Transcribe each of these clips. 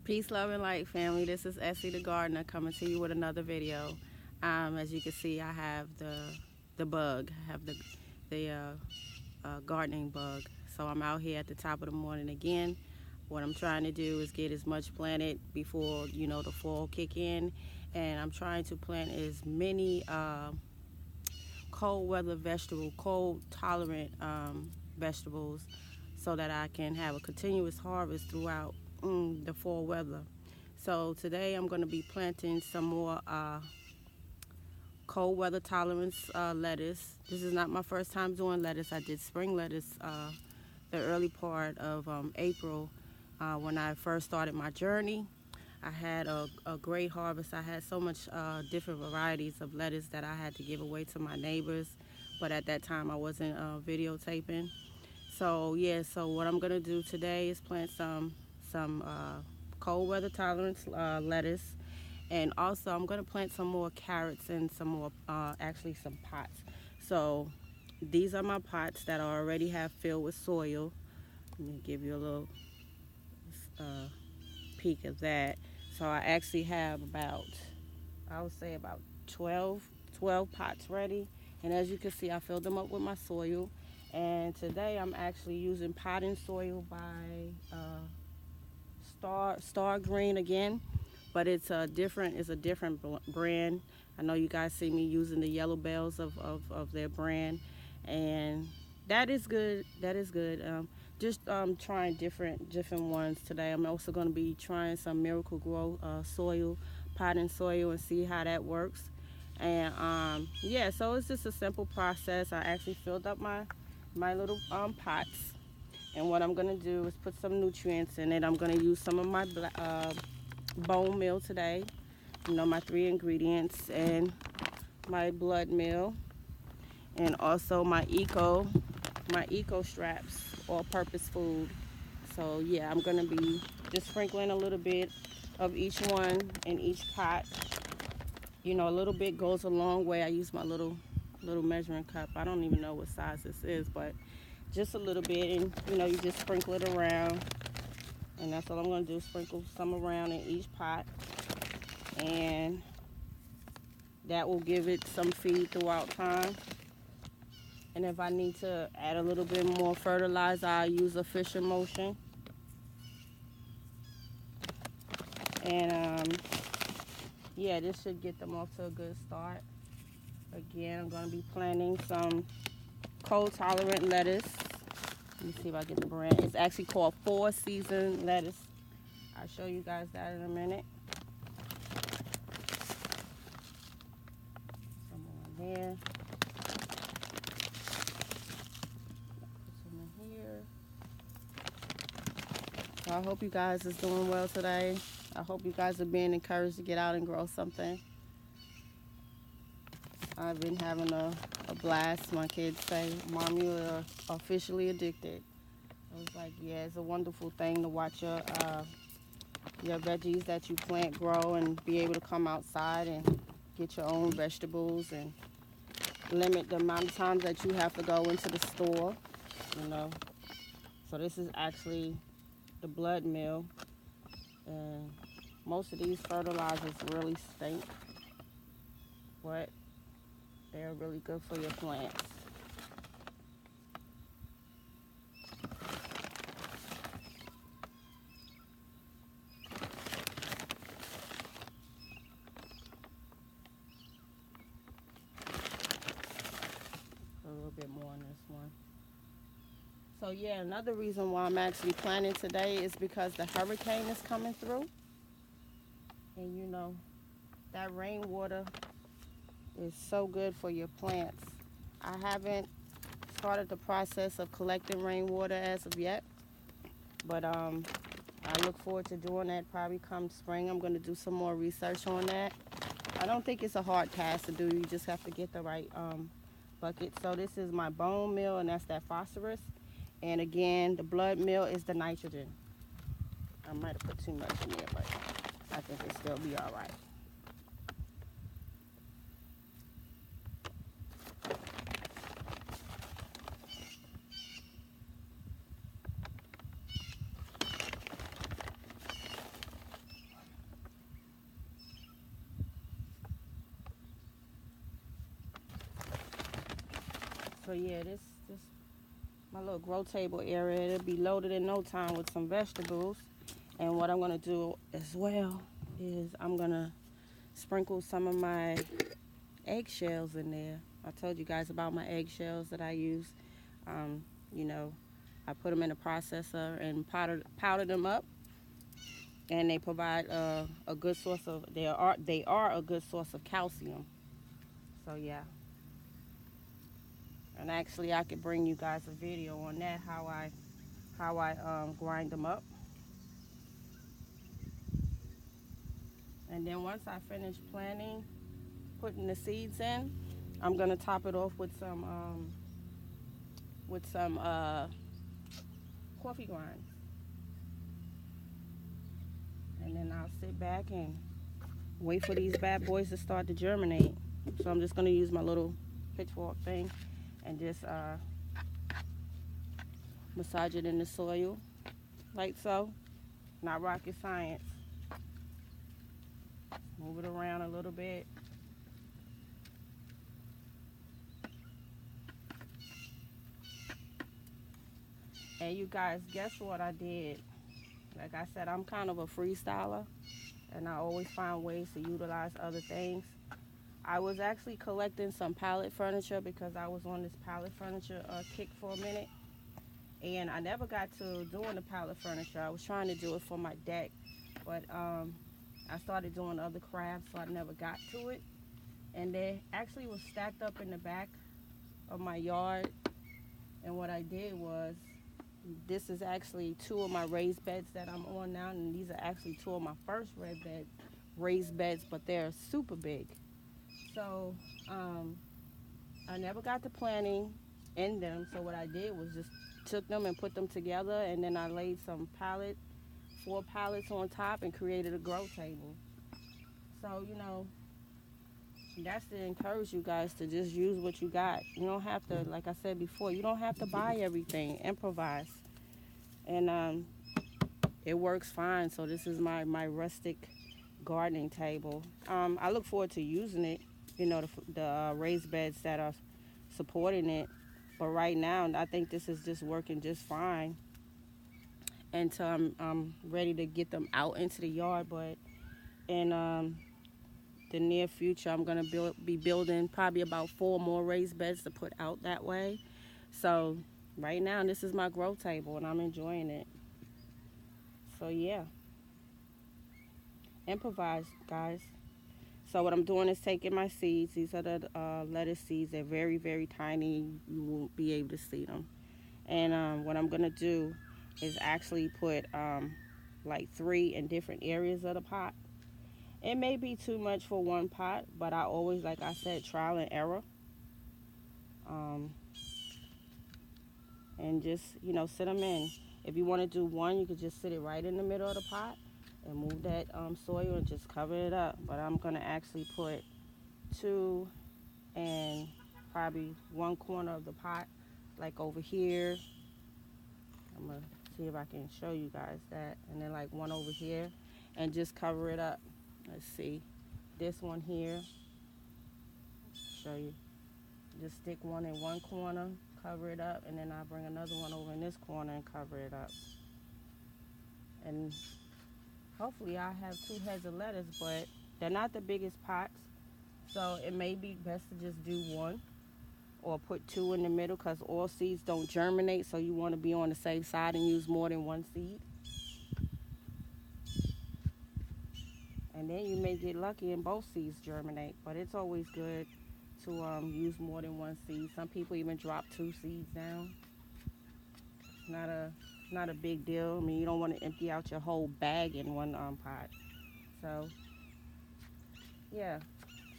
Peace, love, and light, family. This is Essie the Gardener coming to you with another video. As you can see, I have the bug. I have the gardening bug. So I'm out here at the top of the morning again. What I'm trying to do is get as much planted before the fall kick in, and I'm trying to plant as many cold weather cold tolerant vegetables, so that I can have a continuous harvest throughout the fall weather. So today I'm going to be planting some more cold weather tolerance lettuce. This is not my first time doing lettuce. I did spring lettuce the early part of April when I first started my journey. I had a great harvest. I had so much different varieties of lettuce that I had to give away to my neighbors, but at that time I wasn't videotaping. So yeah, so what I'm gonna do today is plant some cold weather tolerance lettuce, and also I'm gonna plant some more carrots and some more actually some pots. So these are my pots that I already have filled with soil. Let me give you a little peek of that. So I actually have I would say about 12 pots ready, and as you can see, I filled them up with my soil. And today I'm actually using potting soil by Star Green again, but it's a different brand. I know you guys see me using the yellow bells of their brand, and that is good. Just trying different ones today. I'm also going to be trying some Miracle Grow soil, potting soil, and see how that works. And yeah, so it's just a simple process. I actually filled up my little pots, and what I'm going to do is put some nutrients in it. I'm going to use some of my bone meal today, my 3 ingredients, and my blood meal, and also my eco straps, all-purpose food. So yeah, I'm going to be just sprinkling a little bit of each one in each pot. A little bit goes a long way. I use my little measuring cup. I don't even know what size this is, but just a little bit, and you just sprinkle it around, and that's all I'm going to do. Sprinkle some around in each pot, and that will give it some feed throughout time. And if I need to add a little bit more fertilizer, I'll use a Fisher Motion. And yeah, this should get them off to a good start. Again, I'm going to be planting some cold tolerant lettuce. Let me see if I get the brand. It's actually called 4 Season lettuce. I'll show you guys that in a minute. Some on there. So I hope you guys is doing well today. I hope you guys are being encouraged to get out and grow something. I've been having a blast. My kids say, "Mom, you are officially addicted." I was like, yeah, it's a wonderful thing to watch your veggies that you plant grow, and be able to come outside and get your own vegetables, and limit the amount of times that you have to go into the store. So this is actually the blood meal, and most of these fertilizers really stink, but they're really good for your plants. A little bit more on this one. So yeah, another reason why I'm actually planting today is because the hurricane is coming through. And that rainwater is so good for your plants. I haven't started the process of collecting rainwater as of yet, but I look forward to doing that probably come spring. I'm going to do some more research on that. I don't think it's a hard task to do. You just have to get the right bucket. So this is my bone meal, and that's that phosphorus. And again, the blood meal is the nitrogen. I might have put too much in there, but I think it'll still be all right. So yeah, this my little grow table area. It'll be loaded in no time with some vegetables. And what I'm gonna do as well is I'm gonna sprinkle some of my eggshells in there. I told you guys about my eggshells that I use. Um, you know, I put them in a processor and powder them up, and they provide a good source of they are a good source of calcium. So yeah, and actually I could bring you guys a video on that how I grind them up. And then once I finish planting, putting the seeds in, I'm gonna top it off with some coffee grinds, and then I'll sit back and wait for these bad boys to start to germinate. So I'm just gonna use my little pitchfork thing and just massage it in the soil like so. Not rocket science. Move it around a little bit. And you guys, guess what I did? Like I said, I'm kind of a freestyler, and I always find ways to utilize other things. I was actually collecting some pallet furniture because I was on this pallet furniture kick for a minute. And I never got to doing the pallet furniture. I was trying to do it for my deck, but I started doing other crafts, so I never got to it. And they actually was stacked up in the back of my yard. And what I did was, this is actually two of my raised beds that I'm on now, and these are actually two of my first raised beds, but they're super big. So I never got to planting in them. So what I did was just took them and put them together, and then I laid some four pallets on top, and created a grow table. So that's to encourage you guys to just use what you got. You don't have to, like I said before, you don't have to buy everything. Improvise, and it works fine. So this is my rustic gardening table. I look forward to using it. The raised beds that are supporting it. But right now, I think this is just working just fine until I'm ready to get them out into the yard. But in the near future, I'm gonna be building probably about 4 more raised beds to put out that way. So right now, this is my grow table, and I'm enjoying it. So yeah, improvise, guys. So what I'm doing is taking my seeds. These are the lettuce seeds. They're very, very tiny. You won't be able to see them. And what I'm going to do is actually put like 3 in different areas of the pot. It may be too much for one pot, but I always, like I said, trial and error. Um, and just, sit them in. If you want to do one, you could just sit it right in the middle of the pot and move that soil and just cover it up. But I'm going to actually put 2 in probably one corner of the pot, like over here. I'm going to see if I can show you guys that. And then like one over here, and just cover it up. Let's see. This one here, show you. Just stick one in one corner, cover it up, and then I'll bring another one over in this corner and cover it up. And hopefully I have 2 heads of lettuce, but they're not the biggest pots. So it may be best to just do 1 or put 2 in the middle, because all seeds don't germinate. So you want to be on the safe side and use more than 1 seed. And then you may get lucky and both seeds germinate. But it's always good to use more than 1 seed. Some people even drop 2 seeds down. It's not a big deal. I mean, you don't want to empty out your whole bag in one pot. So yeah.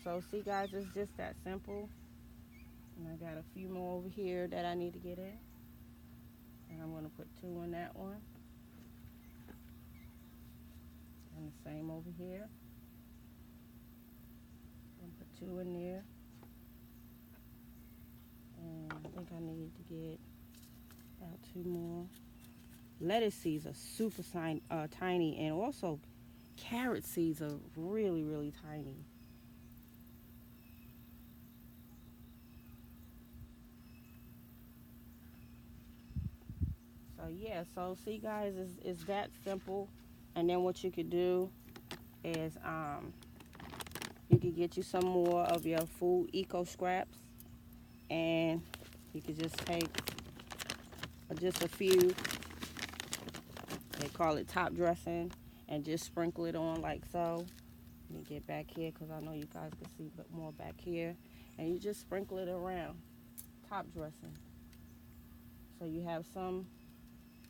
So see, guys, it's just that simple. And I got a few more over here that I need to get in. And I'm going to put 2 in that one. And the same over here. I'm going to put 2 in there. And I think I need to get about 2 more. Lettuce seeds are super tiny. And also carrot seeds are really, really tiny. So yeah, so see guys, it's that simple. And then what you could do is you could get you some more of your food eco scraps, and you could just take just a few, they call it top dressing, and just sprinkle it on like so. Let me get back here because I know you guys can see but more back here. And you just sprinkle it around, top dressing. So you have some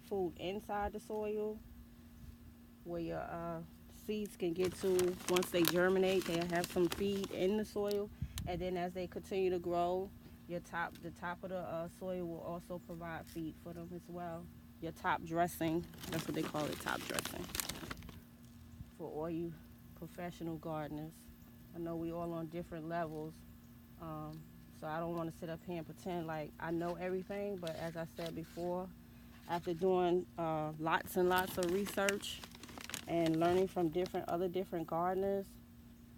food inside the soil where your seeds can get to. Once they germinate, they'll have some feed in the soil. And then as they continue to grow, the top of the soil will also provide feed for them as well. Your top dressing, that's what they call it, top dressing. For all you professional gardeners. I know we all on different levels, so I don't want to sit up here and pretend like I know everything, but as I said before, after doing lots and lots of research and learning from different gardeners,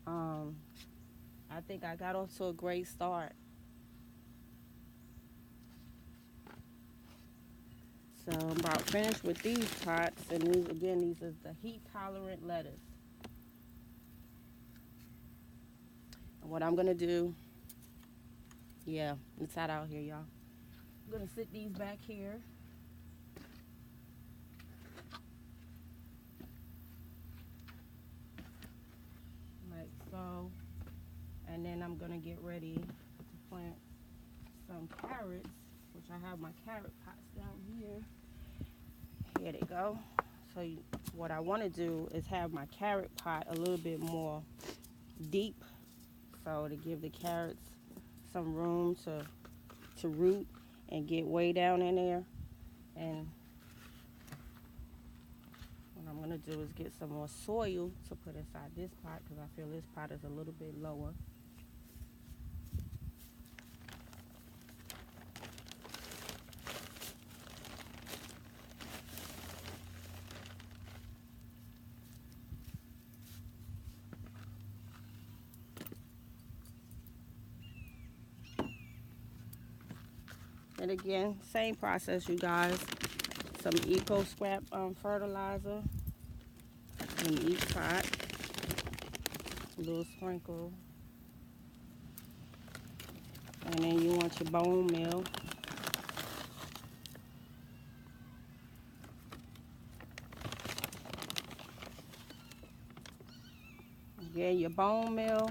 I think I got off to a great start. So I'm about finished with these pots, and these is the heat tolerant lettuce. And what I'm gonna do, yeah, it's hot out here, y'all. I'm gonna sit these back here. Like so. And then I'm gonna get ready to plant some carrots, which I have my carrot pots down here. Here they go. So what I want to do is have my carrot pot a little bit more deep, so to give the carrots some room to root and get way down in there. And what I'm going to do is get some more soil to put inside this pot, because I feel this pot is a little bit lower. And again, same process, you guys. Some eco scrap fertilizer in each pot. A little sprinkle. And then you want your bone meal. Again, your bone meal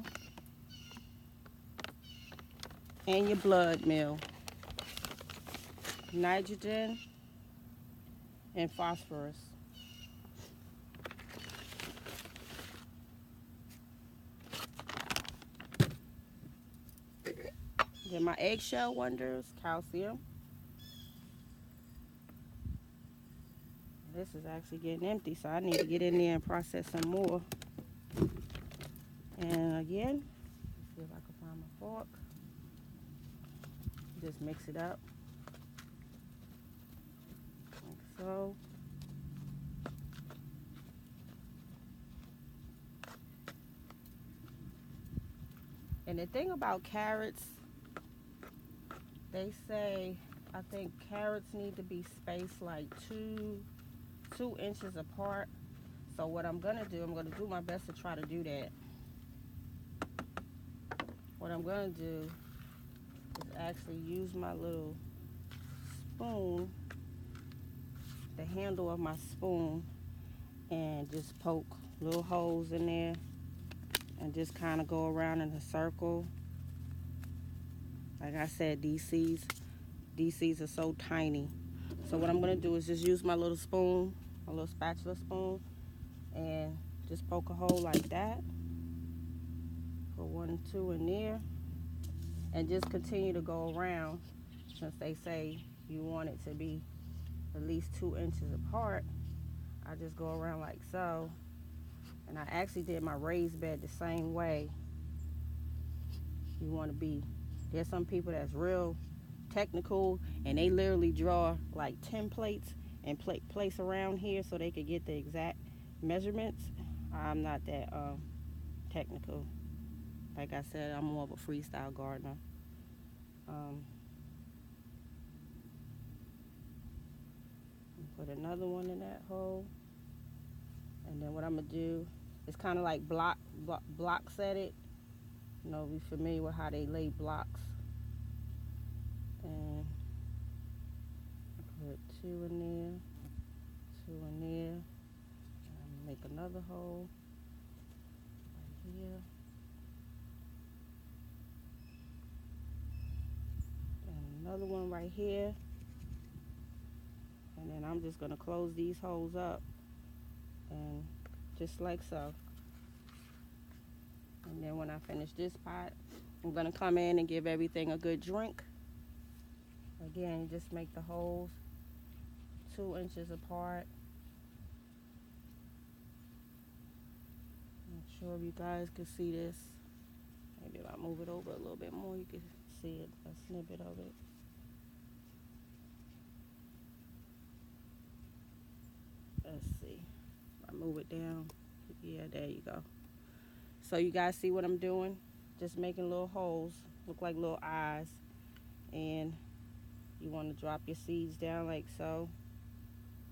and your blood meal. Nitrogen and phosphorus. Then my eggshell wonders, calcium. This is actually getting empty, so I need to get in there and process some more. And again, let's see if I can find my fork. Just mix it up. Like so. And the thing about carrots, they say, I think carrots need to be spaced like two inches apart. So what I'm gonna do, I'm gonna do my best to try to do that. What I'm gonna do is actually use my little spoon, the handle of my spoon, and just poke little holes in there and just kind of go around in a circle. Like I said, these seeds are so tiny. So what I'm gonna do is just use my little spoon, my little spatula spoon, and just poke a hole like that. Put 1, 2 in there, and just continue to go around. Since they say you want it to be at least 2 inches apart, I just go around like so. And I actually did my raised bed the same way. You want to be, there's some people that's real technical, and they literally draw like templates and place around here so they could get the exact measurements. I'm not that technical. Like I said, I'm more of a freestyle gardener. Put another one in that hole. And then what I'm gonna do is kind of like block set it. You know, be familiar with how they lay blocks. And put 2 in there, 2 in there. And make another hole right here. And another one right here. And then I'm just gonna close these holes up, and just like so. And then when I finish this pot, I'm gonna come in and give everything a good drink. Again, just make the holes 2 inches apart. I'm not sure if you guys can see this. Maybe if I move it over a little bit more, you can see it, a snippet of it. Let's see. I move it down. Yeah, there you go. So you guys see what I'm doing? Just making little holes, look like little eyes. And you want to drop your seeds down like so.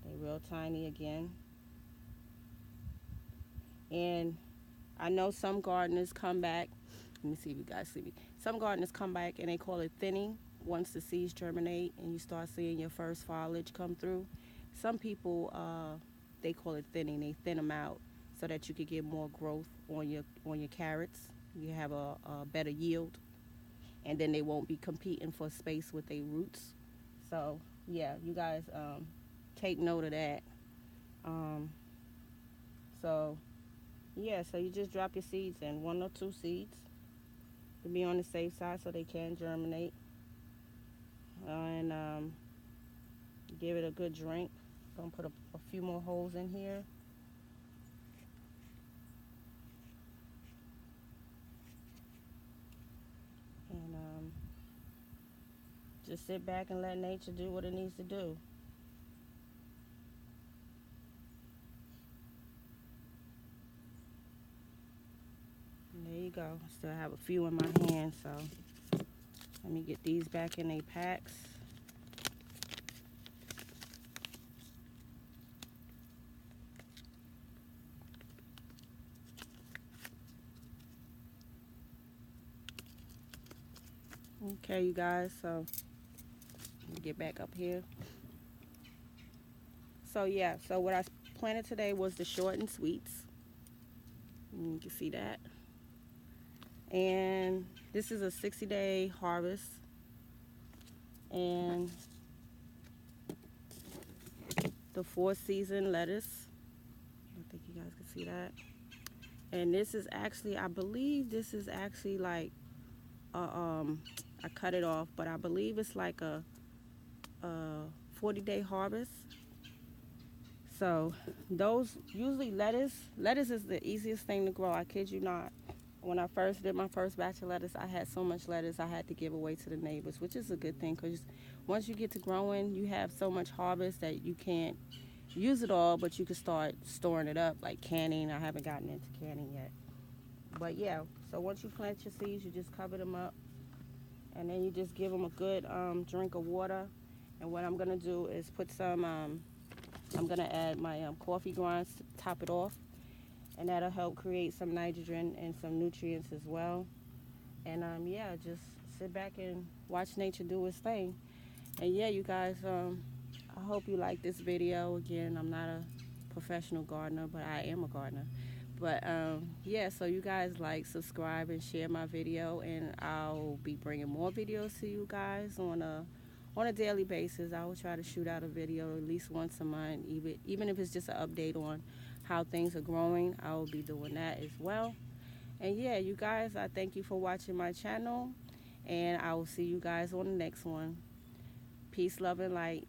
They're real tiny again. And I know some gardeners come back. Let me see if you guys see me. Some gardeners come back and they call it thinning once the seeds germinate and you start seeing your first foliage come through. Some people, they call it thinning. They thin them out so that you could get more growth on your carrots. You have a better yield, and then they won't be competing for space with their roots. So yeah, you guys take note of that. So yeah, so you just drop your seeds in, 1 or 2 seeds to be on the safe side so they can germinate. And give it a good drink. Gonna put a few more holes in here. And just sit back and let nature do what it needs to do. And there you go. Still have a few in my hand, so let me get these back in their packs. Okay, you guys, so let me get back up here. So yeah, so what I planted today was the short and sweets. You can see that. And this is a 60-day harvest. And the 4-season lettuce. I think you guys can see that. And this is actually, I believe this is actually like I cut it off, but I believe it's like a 40-day harvest. So those, usually lettuce is the easiest thing to grow. I kid you not. When I first did my first batch of lettuce, I had so much lettuce I had to give away to the neighbors, which is a good thing because once you get to growing, you have so much harvest that you can't use it all, but you can start storing it up, like canning. I haven't gotten into canning yet. But yeah, so once you plant your seeds, you just cover them up, and then you just give them a good drink of water. And what I'm going to do is put some, I'm going to add my coffee grinds to top it off. And that'll help create some nitrogen and some nutrients as well. And yeah, just sit back and watch nature do its thing. And yeah, you guys, I hope you like this video. Again, I'm not a professional gardener, but I am a gardener. But yeah, so you guys like, subscribe, and share my video, and I'll be bringing more videos to you guys on a daily basis. I will try to shoot out a video at least once a month, even if it's just an update on how things are growing. I will be doing that as well. And yeah, you guys, I thank you for watching my channel, and I will see you guys on the next one. Peace, love, and light.